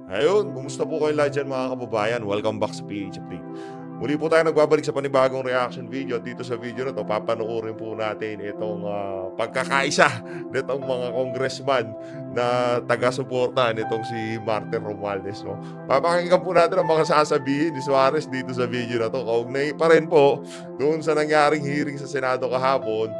Ayun, kumusta po kayo lahat dyan mga kababayan? Welcome back sa PH Update. Muli po tayo nagbabalik sa panibagong reaction video. Dito sa video na to, papanoorin po natin itong pagkakaisa nitong mga congressman na taga-suporta nitong si Martin Romualdez. No? Papakinggan po natin ang mga sasabihin ni Suarez dito sa video na to. Kaugnay pa rin po doon sa nangyaring hearing sa Senado kahapon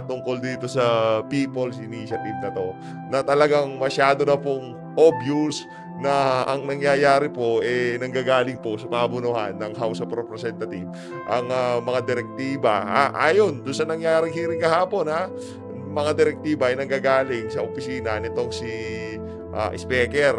tungkol dito sa People's Initiative na to, na talagang masyado na pong obvious na ang nangyayari po nanggagaling po sa pabunuhan ng House of Representatives ang mga direktiba. Ayon doon sa nangyaring hearing kahapon, mga direktiba ay nanggagaling sa opisina nitong si Speaker.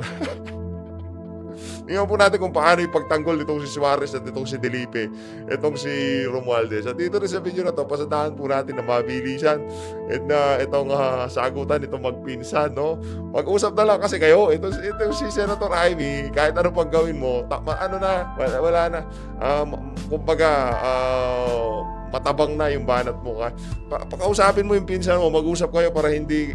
Tingnan po natin kung paano ipagtanggol nitong si Suarez at itong si Delipe, itong si Romualdez. At dito rin sa video na to, pasadahan po natin na mabilisan at na itong sagutan itong magpinsan, no? Mag-usap na lang kasi kayo. Itong si Senator Amy, kahit ano pang gawin mo, wala na. Kumbaga, matabang na yung banat mo ka. Pakausapin mo yung pinsan mo, mag-usap kayo para hindi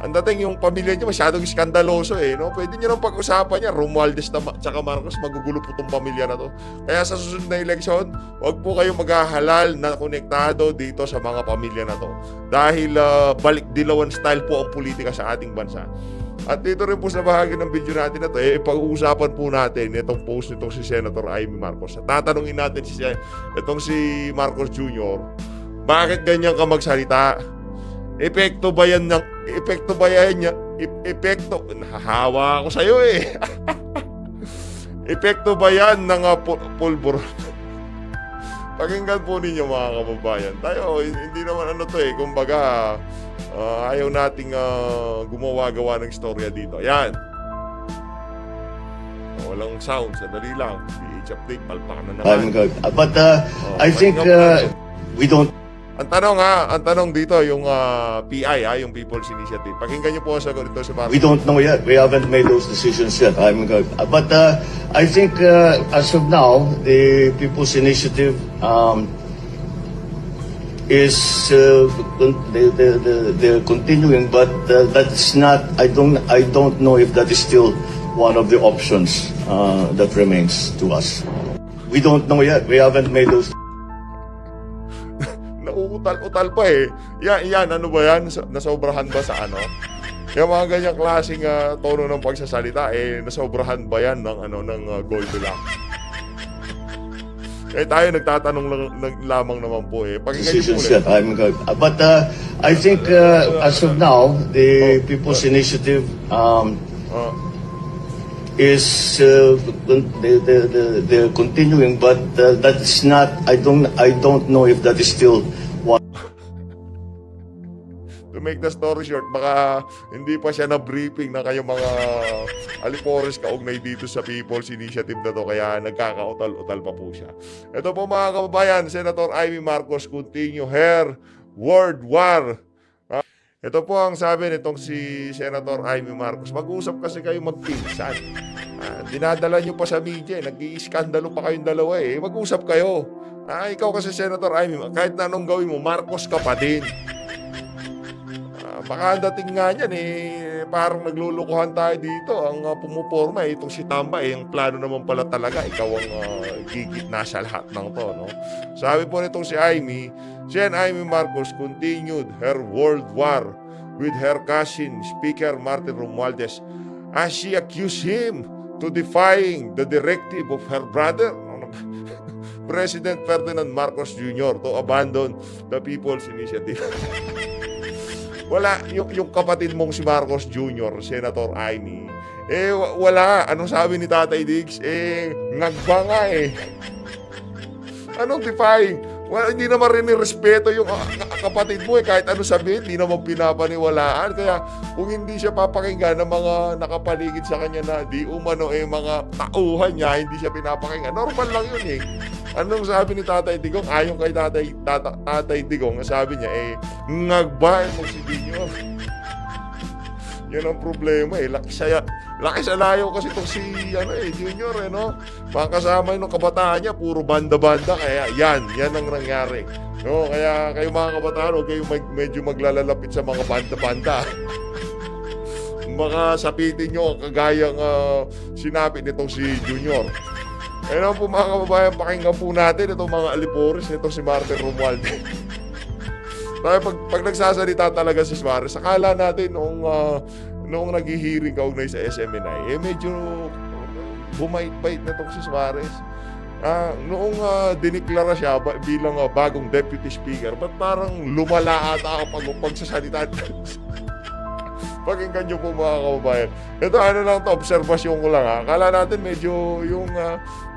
ang dating yung pamilya niyo masyadong iskandaloso no? Pwede niyo nang pag-usapan niya, Romualdez tsaka Marcos, magugulo po tong pamilya na to. Kaya sa susunod na eleksyon, wag po kayong maghahalal na konektado dito sa mga pamilya na to. Dahil balik dilawan style po ang politika sa ating bansa. At dito rin po sa bahagi ng video natin na to, pag-uusapan po natin itong post nitong si Senator Amy Marcos. At tatanungin natin itong si Marcos Jr., bakit ganyan ka magsalita? Epekto ba yan nahahawa ako sa'yo Epekto ba yan ng pulbur? Pakinggan po ninyo mga kababayan. Tayo, hindi naman kumbaga, ayaw nating gumawa-gawa ng istorya dito. Ayan. Walang sound, sandali lang. PH Update, palpak na naman. I'm good. But I think we don't. Ang tanong dito yung PI, yung People's Initiative. Pakinggan niyo po ang sagot dito sa Marcos. We don't know yet. We haven't made those decisions yet. I'm good. But I think as of now, the People's Initiative is they're continuing, but that's not. I don't know if that is still one of the options that remains to us. We don't know yet. We haven't made those. Nauutal-utal pa Yan, ano ba yan? Nasobrahan ba sa ano? Yung mga ganyang klaseng tono ng pagsasalita, nasobrahan ba yan ng Goldilocks? Tayo nagtatanong lamang naman po Pakinggan Decisions niyo po yet. I'm good. But I think as of now, the People's Initiative is they're continuing, but that's not. I don't know if that is still one. To make the story short, baka hindi pa siya na-briefing ng kayong mga alipores kaugnay dito sa People's Initiative na to, kaya nagkakautal-utal pa po siya. Ito po mga kababayan, Senator Amy Marcos continue her world war. Ito po ang sabi nitong si Senator Amy Marcos. Mag-usap kasi kayo magpinsan. Dinadala nyo pa sa media, nag-iiskandalo pa kayong dalawa Mag-usap kayo. Ikaw kasi Senator Amy, kahit na anong gawin mo, Marcos ka pa din. Baka dating nga niyan parang naglulukuhan tayo dito. Ang pumuporma itong si Tamba ang plano naman pala talaga, ikaw ang gigit na sa lahat ng to, no? Sabi po nitong si Amy, Amy Marcos continued her world war with her cousin, Speaker Martin Romualdez, as she accused him to defying the directive of her brother, President Ferdinand Marcos Jr. to abandon the People's Initiative. Wala, yung kapatid mong si Marcos Jr., Senator Amy, wala. Anong sabi ni Tatay Diggs? Ngagba nga Anong defying? Well, hindi naman rin respeto yung kapatid mo kahit ano sabihin, hindi naman pinapaniwalaan. Kaya kung hindi siya papakinggan ng mga nakapaligid sa kanya na di umano mga tauhan niya, hindi siya pinapakinggan. Normal lang yun Anong sabi ni Tatay Digong? Ayon kay Tatay Digong, sabi niya ngagba mo si Junior. Yan ang problema Laki sa layo kasi itong si Junior no? Mga kasama yung kabataan niya, puro banda-banda. Kaya yan ang nangyari. No? Kaya kayo mga kabataan, huwag kayo medyo maglalalapit sa mga banda-banda. baka sapitin nyo kagayang sinabi nitong si Junior. Ayun po mga kababayan, pakinggan po natin itong mga aliporis nitong si Martin Romualdez. Pag nagsasalita talaga si Suarez, akala natin noong naghihiring kaugnay sa SMNI, medyo bumait-bait na itong si Suarez. Noong diniklara siya bilang bagong deputy speaker, ba't parang lumala ata kapag pagsasalita? Pakinggan nyo po mga kababayan. Ito lang to, obserbasyon ko lang Akala natin medyo yung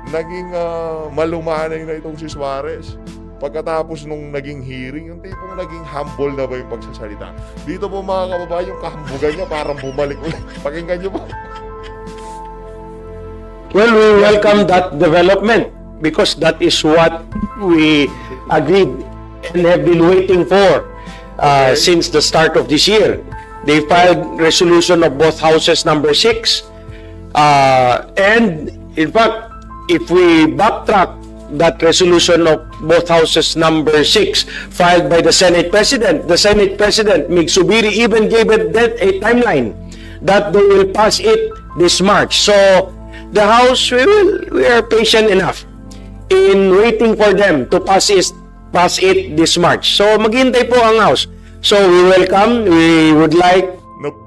naging malumanay na itong si Suarez. Pagkatapos nung naging hearing, yung tipong naging humble na ba yung pagsasalita. Dito po mga kababayan, yung kahambugan niya parang bumalik ulit. Pakinggan nyo po. Well, we welcome that development because that is what we agreed and have been waiting for since the start of this year. They filed resolution of both houses number 6. And in fact, if we backtrack that resolution of both houses number 6 filed by the Senate President Mig Zubiri even gave it a timeline that they will pass it this March. So the House, we are patient enough in waiting for them to pass it this March. So maghintay po ang House. So we welcome, we would like...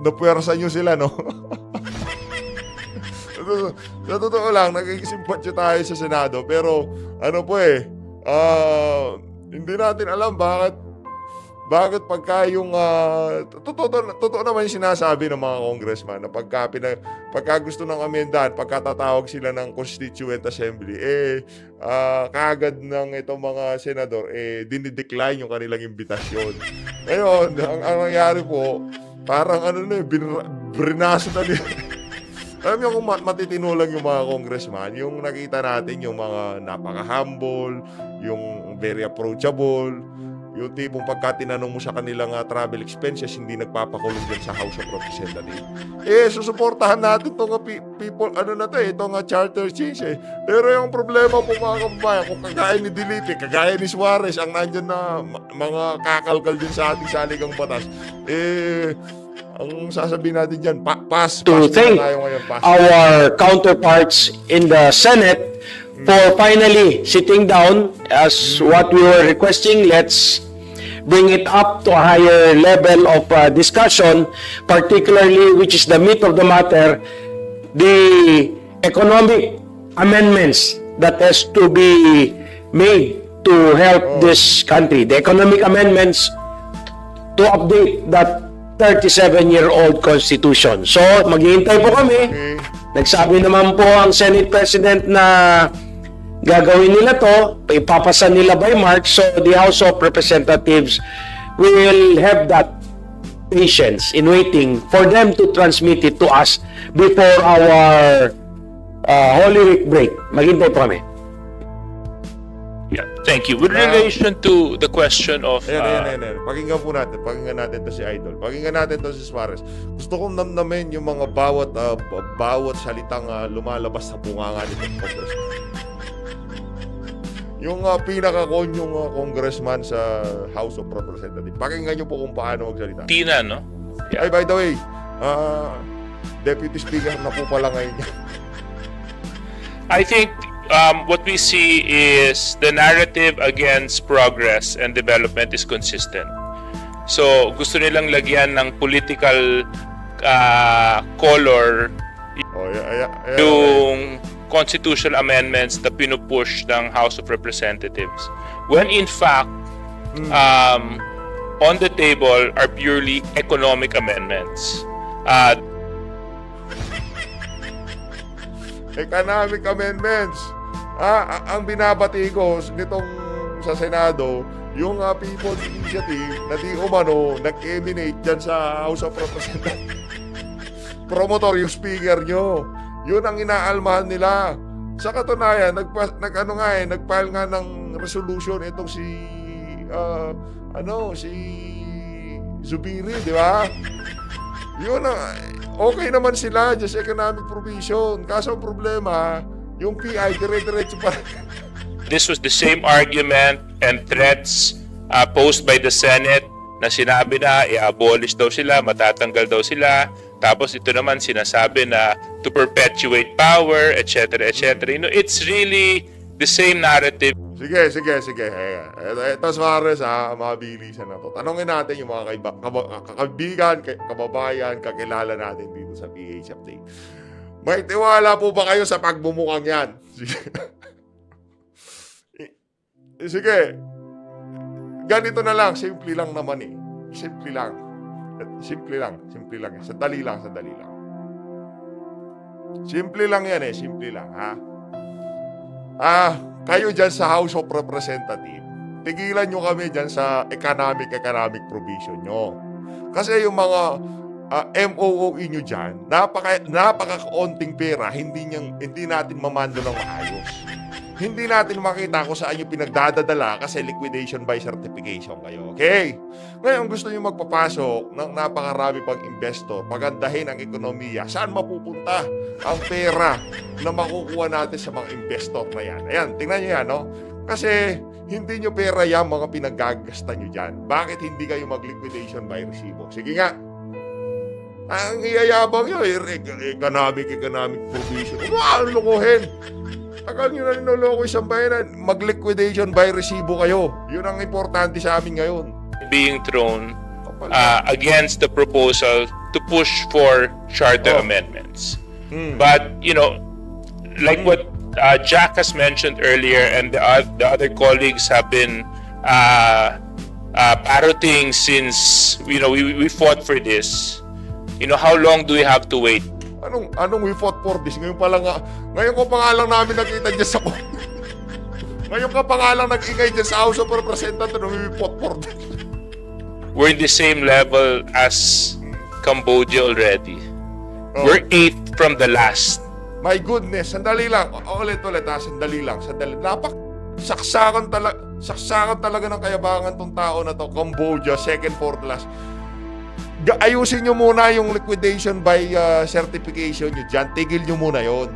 Napuwersa nyo sila, no? Sa totoo lang, nagkikisimpatyo tayo sa Senado, pero hindi natin alam bakit pagka yung totoo naman yung sinasabi ng mga congressman na pagka gusto ng amendahan, pagkatatawag sila ng Constituent Assembly, kaagad ng itong mga senador, dinidecline yung kanilang imbitasyon. Ngayon, ang nangyari po, parang brinaso na nila. Alam niyo kung matitino lang yung mga congressman, yung nakita natin yung mga napaka-humble, yung very approachable, yung tipong pagka tinanong mo sa kanilang travel expenses, hindi nagpapakulong dyan sa House of Representatives. Susuportahan natin itong people, itong charter change Pero yung problema po mga kababayan, kung kagaya ni Dilipe, kagaya ni Suarez, ang nandyan na mga kakalkal din sa ating saligang batas, ang sasabihin natin dyan, pass thank tayo ngayon, pass. Our counterparts in the Senate for finally sitting down as what we were requesting. Let's bring it up to a higher level of discussion, particularly, which is the meat of the matter, the economic amendments that has to be made to help this country. The economic amendments to update that 37-year-old Constitution. So, maghihintay po kami. Nagsabi naman po ang Senate President na gagawin nila to, ipapasa nila by March, so the House of Representatives will have that patience in waiting for them to transmit it to us before our Holy Week break. Maghintay po kami. Yeah, thank you. With relation to the question of... Ayan. Pakinggan natin to si Idol. Pakinggan natin to si Suarez. Gusto kong namnamin yung mga bawat salitang lumalabas sa bunganga nitong congressman. Yung pinaka-konyong congressman sa House of Representatives. Pakinggan nyo po kung paano magsalita. Tina, no? Ay, Yeah. by the way, Deputy Speaker na po pala ngayon. I think what we see is the narrative against progress and development is consistent. So, gusto nilang lagyan ng political color yung constitutional amendments na pinupush ng House of Representatives. When in fact, on the table are purely economic amendments. Economic amendments. Ang binabati ko nitong sa Senado, yung People's Initiative na di umano nag-emanate dyan sa House of Representatives. Promotor yung speaker nyo. Yun ang inaalmahan nila. Sa katunayan, nag-file nga ng resolution itong si Zubiri, di ba? Yun okay naman sila, just economic provision. Kaso ang problema, yung PI, dire-diretso pa. This was the same argument and threats posed by the Senate na sinabi na i-abolish daw sila, matatanggal daw sila Tapos ito naman sinasabi na to perpetuate power, etc., etc. You know, it's really the same narrative. Sige. Ito, Suarez, mabilisan na to. Tanongin natin yung mga kaibigan, kababayan, kakilala natin dito sa PH Update. May tiwala po ba kayo sa pagbumukang yan? Sige. Ganito na lang, simple lang naman eh. Simple lang. Simple lang. Sandali lang. Simple lang yan eh, simple lang, ha? Kayo dyan sa House of Representatives, tigilan nyo kami dyan sa economic provision nyo. Kasi yung mga MOOE nyo dyan, napaka-kaunting pera, hindi natin mamando ng maayos. Hindi natin makita kung saan yung pinagdadadala kasi liquidation by certification kayo. Okay? Ngayon, gusto nyo magpapasok ng napakarami pang investor, pagandahin ang ekonomiya. Saan mapupunta ang pera na makukuha natin sa mga investor na yan? Ayan, tingnan nyo yan, no? Kasi hindi nyo pera yan mga pinagagasta nyo dyan. Bakit hindi kayo mag-liquidation by resibo? Sige nga. Ang iyayabang nyo, economic provision. Ano lukuhin? Tagal nyo na ninoloko isang bayanan, mag-liquidation by resibo kayo. Yun ang importante sa amin ngayon. Being thrown against the proposal to push for charter amendments. But, you know, like what Jack has mentioned earlier and the other colleagues have been parroting since, you know, we fought for this. You know, how long do we have to wait? Anong we fought for this? Ngayon ko pa nga lang namin nakita dyan sa Ngayon ka pa nga lang nag-ingay dyan sa House of Representatives na we fought for this. We're in the same level as Cambodia already. We're 8th from the last. My goodness, sandali lang. Ulit, sandali lang. Saksakan talaga ng kayabangan tong tao na to. Cambodia, second for the last. Ayusin nyo muna yung liquidation by certification nyo dyan. Tigil nyo muna yon.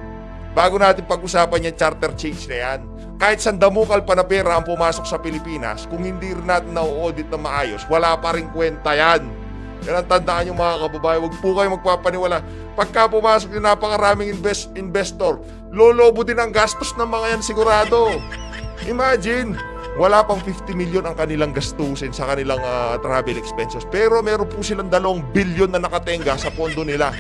Bago natin pag-usapan yung charter change na yan. Kahit sandamukal pa na pera ang pumasok sa Pilipinas, kung hindi rin natin na-audit na maayos, wala pa rin kwenta yan. Yan ang tandaan yung mga kababayan. Huwag po kayo magpapaniwala. Pagka pumasok yung napakaraming investor, lolobo din ang gastos ng mga yan sigurado. Imagine, wala pang 50 million ang kanilang gastusin sa kanilang travel expenses. Pero meron po silang 2 billion na nakatenga sa pondo nila.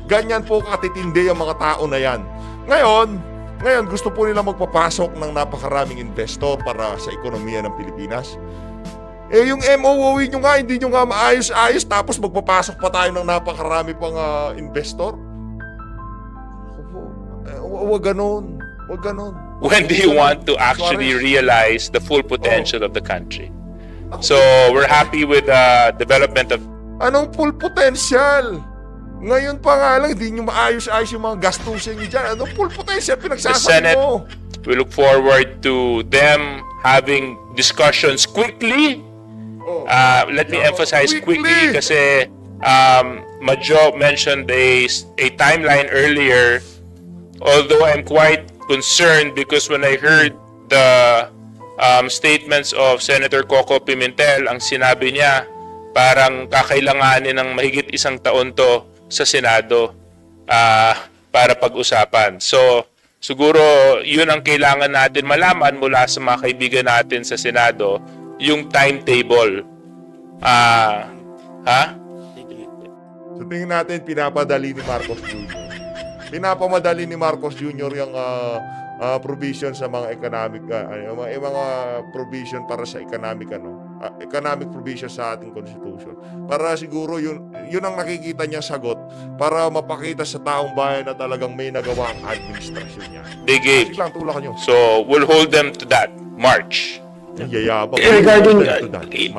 Ganyan po katitindi ang mga tao na yan. Ngayon gusto po nila magpapasok ng napakaraming investor para sa ekonomiya ng Pilipinas. Yung MOOE nyo nga, hindi nyo nga maayos-ayos tapos magpapasok pa tayo ng napakarami pang investor. Huwag ganon. When do you want to actually realize the full potential of the country? So we're happy with the development of... Anong full potential? Ngayon pa nga lang, hindi nyo maayos-ayos yung mga gastusin nyo dyan. Anong full potential the pinagsasabi Senate. mo? We look forward to them having discussions quickly. Let me emphasize quickly kasi Majo mentioned a timeline earlier. Although I'm quite concerned because when I heard the statements of Senator Coco Pimentel, ang sinabi niya parang kakailanganin ng mahigit 1 taon to sa Senado para pag-usapan. So siguro yun ang kailangan natin malaman mula sa mga kaibigan natin sa Senado, yung timetable. So tingin natin, pinapadali ni Marcos Jr. Pinapamadali ni Marcos Jr. yung provision sa mga economic mga provision para sa economic economic provision sa ating constitution. Para siguro yun ang nakikita niya sagot para mapakita sa taong bayan na talagang may nagawa ang administrasyon niya. They gave. Sige lang, tulakan nyo. So we'll hold them to that. March. Yayabang. Regarding,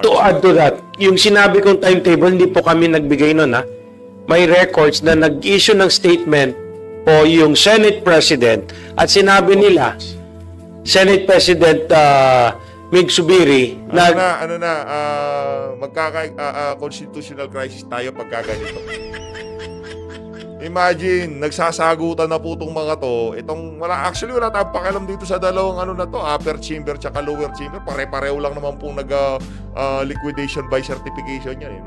to add to that, yung sinabi kong timetable, hindi po kami nagbigay nun, ha? May records na nag-issue ng statement po yung Senate President at sinabi nila, Senate President Mig Subiri, constitutional crisis tayo pagka ganito. Imagine, nagsasagutan na po itong mga to. Wala tayong pakialam dito sa dalawang upper chamber tsaka lower chamber. Pare-pareho lang naman pong liquidation by certification yan,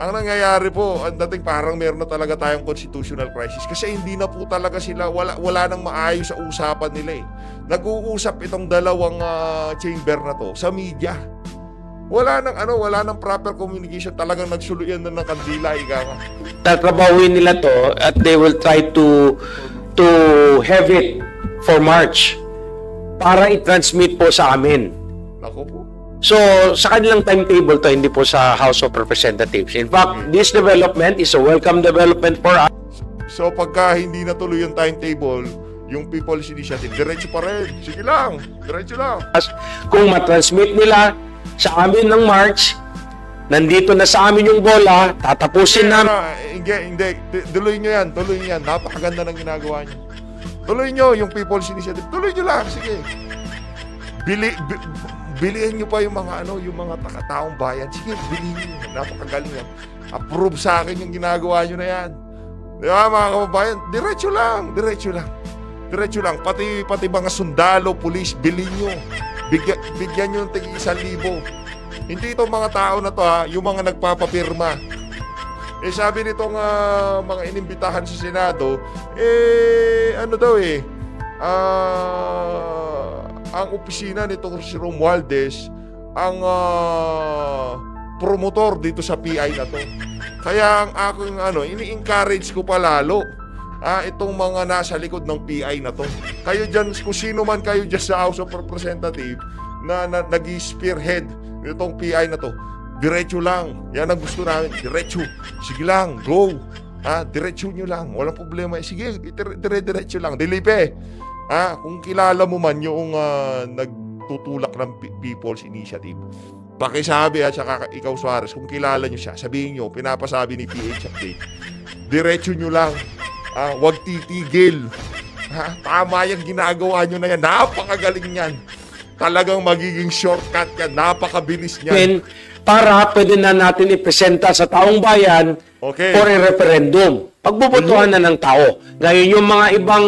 Ang nangyayari po, ang dating parang meron na talaga tayong constitutional crisis kasi hindi na po talaga sila, wala nang maayos sa usapan nila eh. Nag-uusap itong dalawang chamber na to sa media. Wala nang proper communication. Talagang nagsuluyan na ng kandila, ika nga. Tatrabawin nila to at they will try to have it for March para i-transmit po sa amin. Nako po. So, sa kanilang timetable to, hindi po sa House of Representatives. In fact, this development is a welcome development for us. So pagka hindi natuloy yung timetable, yung People's Initiative, diretso pa rin. Sige lang, diretso lang. Kung matransmit nila sa amin ng March, nandito na sa amin yung bola, tatapusin namin. Hindi. Tuloy nyo yan. Napakaganda ng ginagawa nyo. Tuloy nyo yung People's Initiative. Tuloy nyo lang. Sige. Bilihan nyo pa yung mga yung mga taong bayan. Sige, bilihin nyo. Napakagaling yan. Approve sa akin yung ginagawa nyo na yan. Di ba, mga kababayan? Diretso lang. Pati mga sundalo, pulis, bilhin nyo. Bigyan nyo ng tig 1,000. Hindi itong mga tao na to yung mga nagpapapirma. Sabi nitong mga inimbitahan sa Senado, ang opisina nitong si Romualdez ang promotor dito sa PI na to. Kaya ang aking ini-encourage ko palalo itong mga nasa likod ng PI na to. Kayo dyan, kung sino man kayo dyan sa House of Representatives na nag-spearhead itong PI na to, diretso lang. Yan ang gusto namin, diretso. Sige lang, go. Diretso nyo lang, walang problema. Sige, diretso lang. Dilipe. Kung kilala mo man yung nagtutulak ng People's Initiative, pakisabi at saka ikaw Suarez, kung kilala nyo siya, sabihin nyo, pinapasabi ni PH Update, diretso nyo lang. Wag titigil. Tama yung ginagawa nyo na yan. Napakagaling yan. Talagang magiging shortcut yan. Napakabilis niyan. Para pwede na natin ipresenta sa taong bayan for a referendum. Pagbubutuhan na ng tao. Ngayon yung mga ibang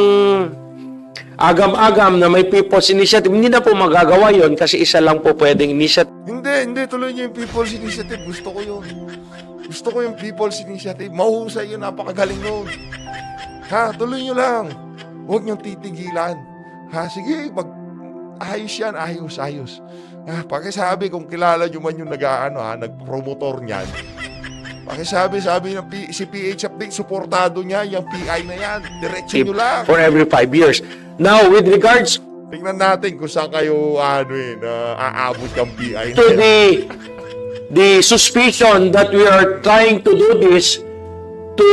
agam-agam na may People's Initiative, hindi na po magagawa yon kasi isa lang po pwedeng initiative. Hindi. Tuloy nyo yung People's Initiative. Gusto ko yun. Gusto ko yung People's Initiative. Mahusay yun. Napakagaling nun. Tuloy nyo lang. Huwag nyo titigilan. Sige, ayos yan. Ayos. Pakisabi kung kilala nyo man yung nag-promotor niyan. Pakisabi ng si PH Update, suportado niya yung PI na yan. Diretso nyo lang. For every 5 years. Now, with regards tingnan natin kung saan kayo aabot yung PI to the suspicion that we are trying to do this to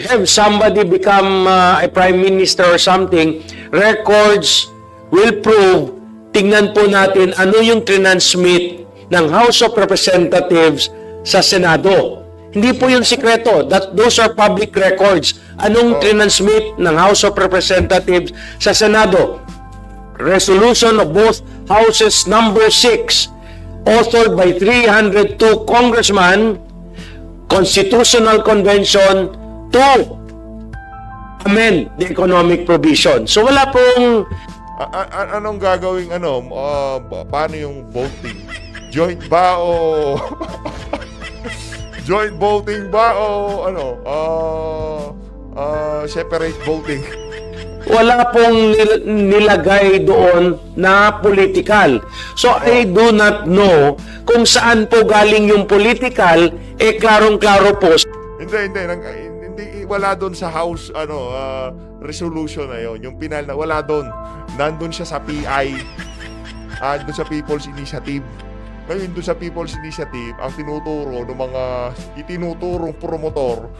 have somebody become a prime minister or something, records will prove. Tingnan po natin ano yung transmit ng House of Representatives sa Senado. Hindi po yung sikreto. Those are public records. Anong transmit ng House of Representatives sa Senado? Resolution of both Houses number 6, authored by 302 congressmen, Constitutional Convention to amend the economic provision. So wala pong anong gagawing paano yung voting? Joint ba o joint voting ba o separate voting? wala pong nilagay doon na political. So I do not know kung saan po galing yung political, klarong-klaro po. Hindi wala doon sa House resolution na yon. Yung pinal na wala doon. Nandun siya sa PI. Doon sa People's Initiative. Ngayon doon sa People's Initiative, ang tinuturo ng mga itinuturong promotor,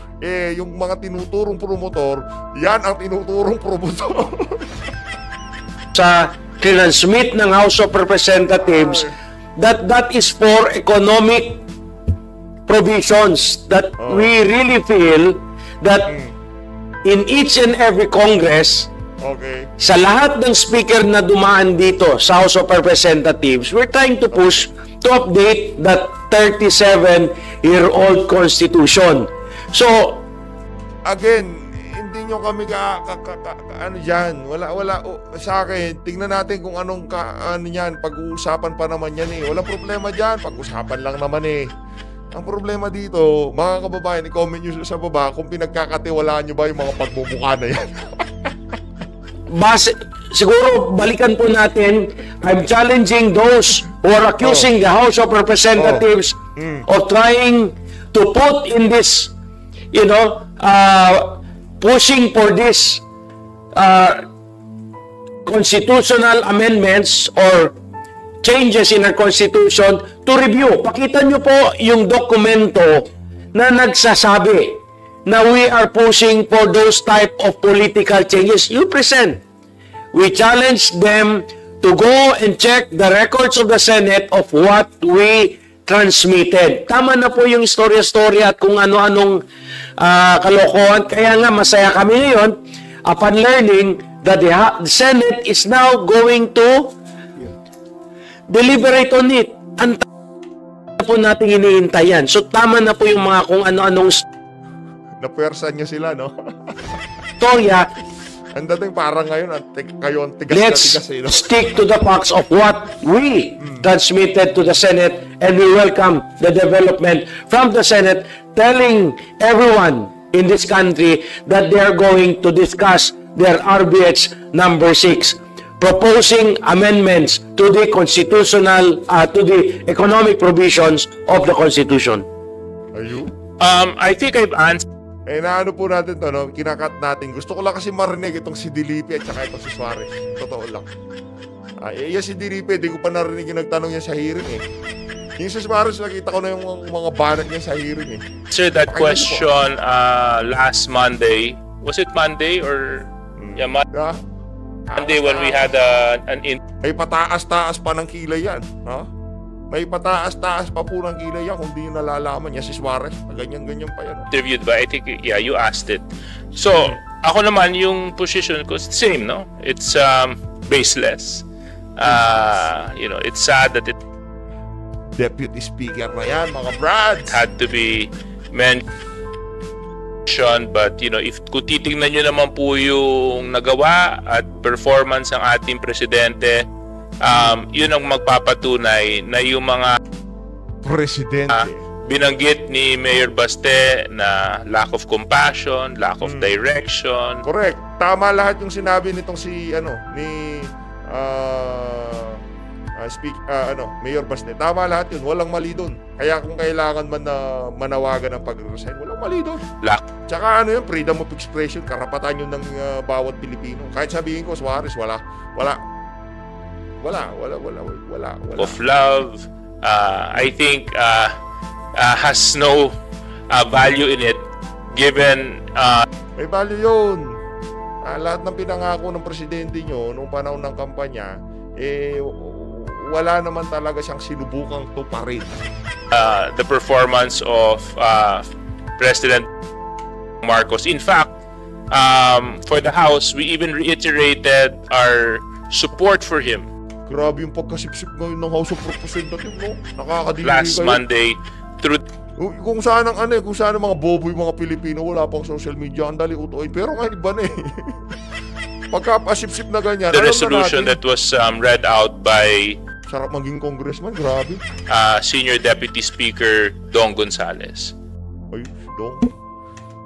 yung mga tinuturong promotor, yan ang tinuturong promotor. Sa transmit ng House of Representatives, that is for economic provisions that we really feel that in each and every Congress, sa lahat ng speaker na dumaan dito sa House of Representatives, we're trying to push to update that 37-year-old Constitution. So, again, hindi nyo kami dyan. Wala, sa akin, tingnan natin kung anong yan, pag-uusapan pa naman yan Walang problema dyan, pag-usapan lang naman Ang problema dito, mga kababayan, i-comment nyo sa baba kung pinagkakatiwalaan nyo ba yung mga pagmumukha na yan. Siguro balikan po natin, I'm challenging those who are accusing the House of Representatives of trying to put in this, pushing for this constitutional amendments or changes in our constitution to review. Pakita nyo po yung dokumento na nagsasabi na we are pushing for those type of political changes. You present. We challenge them to go and check the records of the Senate of what we transmitted. Tama na po yung istorya-storya at kung ano-anong kalokohan. Kaya nga masaya kami ngayon upon learning that the Senate is now going to deliberate on it. Ang po natin iniintay yan. So tama na po yung mga kung ano-anong Napuwersan nyo sila, no? storya. Ang dating parang ngayon, kayo ang tigas na Let's tigas, eh, no? stick to the facts of what we transmitted to the Senate, and we welcome the development from the Senate telling everyone in this country that they are going to discuss their RBH number 6, proposing amendments to the constitutional, to the economic provisions of the Constitution. Ayun. I think I've answered Eh, naano po natin to, no? Kinakat natin. Gusto ko lang kasi marinig itong si Dilipi at saka itong si Suarez. Totoo lang. Yan si Dilipi, di ko pa narinig yung nagtanong niya sa hearing, eh. Yung si Suarez, nakita ko na yung mga banat niya sa hearing, eh. that question last Monday. Was it Monday or yeah, Ha? Monday when we had an May pataas-taas pa ng kilay yan. Ha? May pataas-taas pa po ng kilay yan kung di nyo nalalaman niya si Suarez. Ganyan-ganyan pa yan. interviewed ba? I think you asked it. So, ako naman yung position ko same, no? It's baseless. It's sad that it Deputy Speaker na yan, mga brads. had to be mentioned, but if kung titingnan nyo naman po yung nagawa at performance ng ating presidente, yun ang magpapatunay na yung mga Presidente. binanggit ni Mayor Baste na lack of compassion, lack of direction. Correct. Tama lahat yung sinabi nitong Mayor Baste. Tama lahat yun. Walang mali doon. Kaya kung kailangan man na manawagan ng pag-resign, walang mali doon. Tsaka freedom of expression, karapatan yun ng bawat Pilipino. Kahit sabihin ko, Suarez, wala. Of love, I think has no value in it given May value yun. Lahat ng pinangako ng presidente nyo noong panahon ng kampanya, wala naman talaga siyang sinubukang tuparin. the performance of President Marcos. In fact, for the House, we even reiterated our support for him Grabe yung pagkasipsip ngayon ng House of Representatives, no? Nakakadiri last kayo. Monday through Kung saan ang kung saan ang mga boboy, mga Pilipino, wala pang social media, ang dali utoy. Pero ngayon iba na, eh. Pagkapasipsip na ganyan, the alam na resolution natin. that was read out by Sarap maging congressman, grabe. Senior Deputy Speaker Dong Gonzales. Ay, Dong.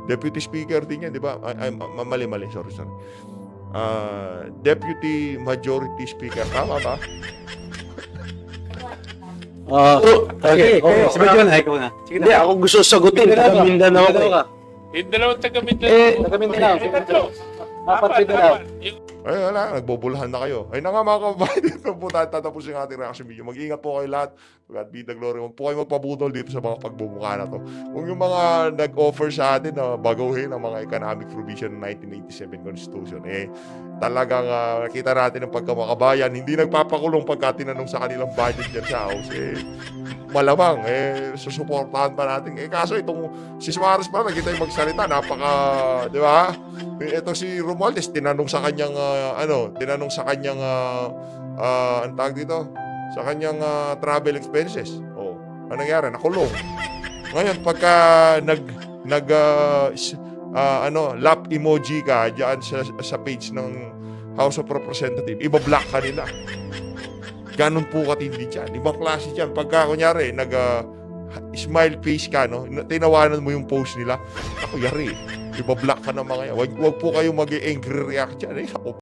Deputy Speaker din yan, di ba? Mali, sorry. Deputy Majority Speaker, tama ba? Okay. Sabi ko na, ikaw na. Sige Hindi, ako gusto sagutin. Taga Mindanao ko. Dalawang taga Mindanao. Taga Mindanao. Apat Mindanao. Ay, wala, nagbubulahan na kayo. Ay na nga mga kababayan, dito po tatapusin ang ating reaction video. Mag-ingat po kayo lahat. God be the glory. Huwag po kayo magpabudol dito sa mga pagbubukha na to. Kung yung mga nag-offer sa atin na baguhin ang mga economic provision ng 1987 Constitution, talagang nakita natin ang pagkamakabayan. Hindi nagpapakulong pagka tinanong sa kanilang budget dyan sa House. Malamang, susuportahan pa natin. Kaso itong si Suarez pa, nakita yung magsalita, napaka, di ba? Ito si Romualdez, tinanong sa kanyang, ang tawag dito, sa kanyang travel expenses. Oh, ano nangyari? Nakulong. Ngayon, pagka lap emoji ka diyan sa page ng House of Representatives, iba-block ka nila. Ganun po katindi dyan. Ibang klase dyan. Pagka, kunyari, smile face ka, no? Tinawanan mo yung post nila. Ako, yari. Ibablock ka ng mga yan. Wag po kayo mag-angry react dyan. Ako